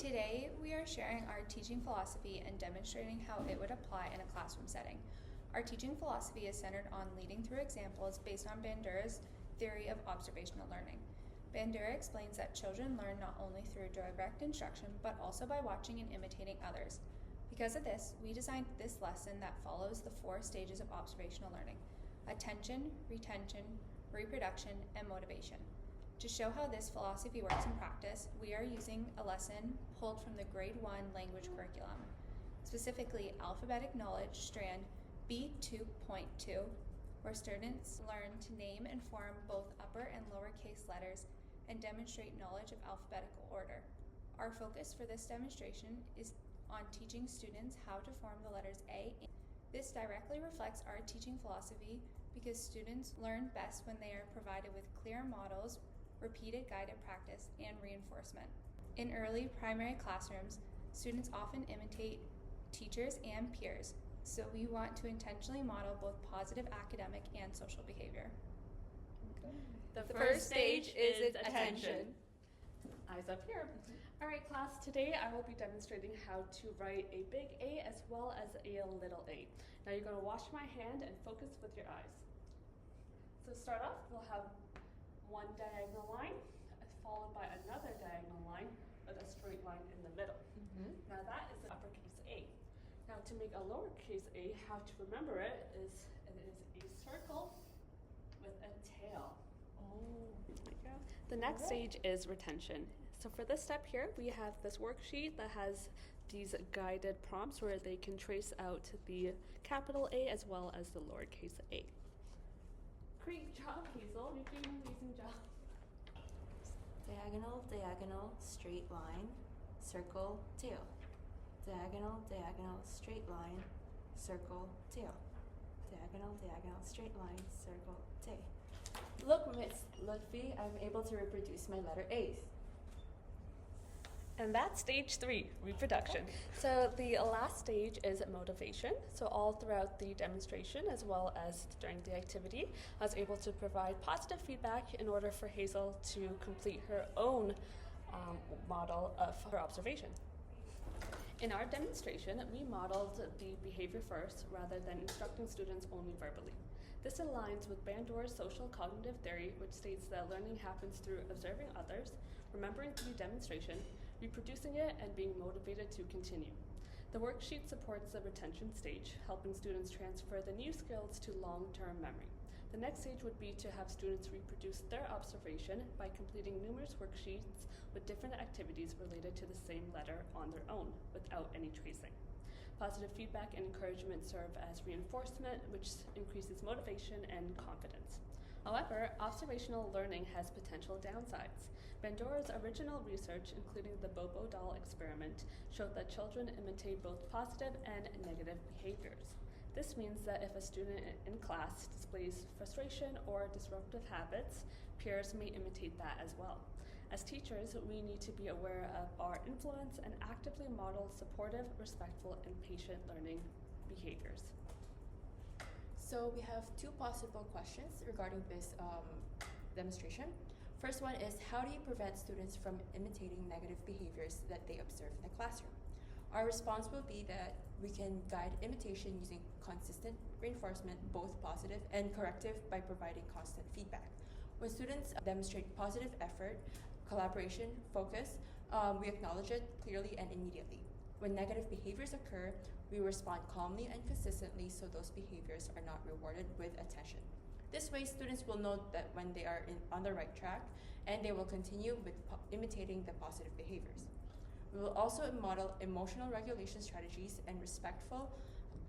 Today, we are sharing our teaching philosophy and demonstrating how it would apply in a classroom setting. Our teaching philosophy is centered on leading through examples based on Bandura's theory of observational learning. Bandura explains that children learn not only through direct instruction, but also by watching and imitating others. Because of this, we designed this lesson that follows the 4 stages of observational learning: attention, retention, reproduction, and motivation. To show how this philosophy works in practice, we are using a lesson pulled from the Grade 1 language curriculum, specifically Alphabetic Knowledge Strand B2.2, where students learn to name and form both upper and lowercase letters and demonstrate knowledge of alphabetical order. Our focus for this demonstration is on teaching students how to form the letters A. This directly reflects our teaching philosophy because students learn best when they are provided with clear models, repeated guided practice, and reinforcement. In early primary classrooms, students often imitate teachers and peers, so we want to intentionally model both positive academic and social behavior. Okay. The first stage is attention. Eyes up here. All right, class, today I will be demonstrating how to write a big A as well as a little a. Now you're going to wash my hand and focus with your eyes. So start off, we'll have one diagonal line followed by another diagonal line with a straight line in the middle. Now that is the uppercase A. Now to make a lowercase a, how to remember it is a circle with a tail. There you go. The next stage is retention. So for this step here, we have this worksheet that has these guided prompts where they can trace out the capital A as well as the lowercase a. Great job, Hazel. You're doing an amazing job. Diagonal, diagonal, straight line, circle, tail. Diagonal, diagonal, straight line, circle, tail. Diagonal, diagonal, straight line, circle, tail. Look, Miss Lutfi, I'm able to reproduce my letter A's. And that's stage 3, reproduction. So the last stage is motivation. So all throughout the demonstration, as well as during the activity, I was able to provide positive feedback in order for Hazel to complete her own model of her observation. In our demonstration, we modeled the behavior first rather than instructing students only verbally. This aligns with Bandura's social cognitive theory, which states that learning happens through observing others, remembering the demonstration, reproducing it, and being motivated to continue. The worksheet supports the retention stage, helping students transfer the new skills to long-term memory. The next stage would be to have students reproduce their observation by completing numerous worksheets with different activities related to the same letter on their own, without any tracing. Positive feedback and encouragement serve as reinforcement, which increases motivation and confidence. However, observational learning has potential downsides. Bandura's original research, including the Bobo doll experiment, showed that children imitate both positive and negative behaviors. This means that if a student in class displays frustration or disruptive habits, peers may imitate that as well. As teachers, we need to be aware of our influence and actively model supportive, respectful, and patient learning behaviors. So we have 2 possible questions regarding this demonstration. First one is, how do you prevent students from imitating negative behaviors that they observe in the classroom? Our response will be that we can guide imitation using consistent reinforcement, both positive and corrective, by providing constant feedback. When students demonstrate positive effort, collaboration, focus, we acknowledge it clearly and immediately. When negative behaviors occur, we respond calmly and consistently so those behaviors are not rewarded with attention. This way, students will know that when they are on the right track, and they will continue with imitating the positive behaviors. We will also model emotional regulation strategies and respectful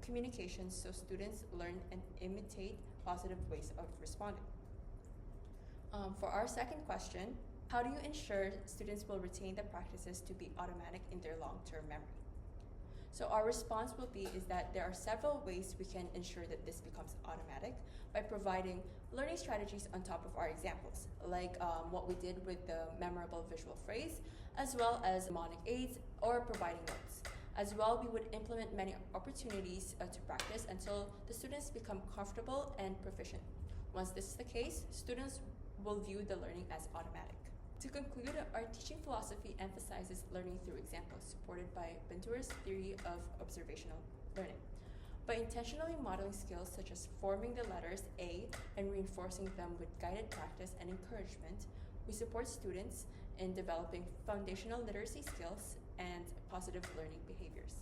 communication so students learn and imitate positive ways of responding. For our second question, how do you ensure students will retain the practices to be automatic in their long-term memory? So our response will be is that there are several ways we can ensure that this becomes automatic by providing learning strategies on top of our examples, like what we did with the memorable visual phrase, as well as mnemonic aids or providing notes. As well, we would implement many opportunities to practice until the students become comfortable and proficient. Once this is the case, students will view the learning as automatic. To conclude, our teaching philosophy emphasizes learning through examples, supported by Bandura's theory of observational learning. By intentionally modeling skills such as forming the letters A and reinforcing them with guided practice and encouragement, we support students in developing foundational literacy skills and positive learning behaviors.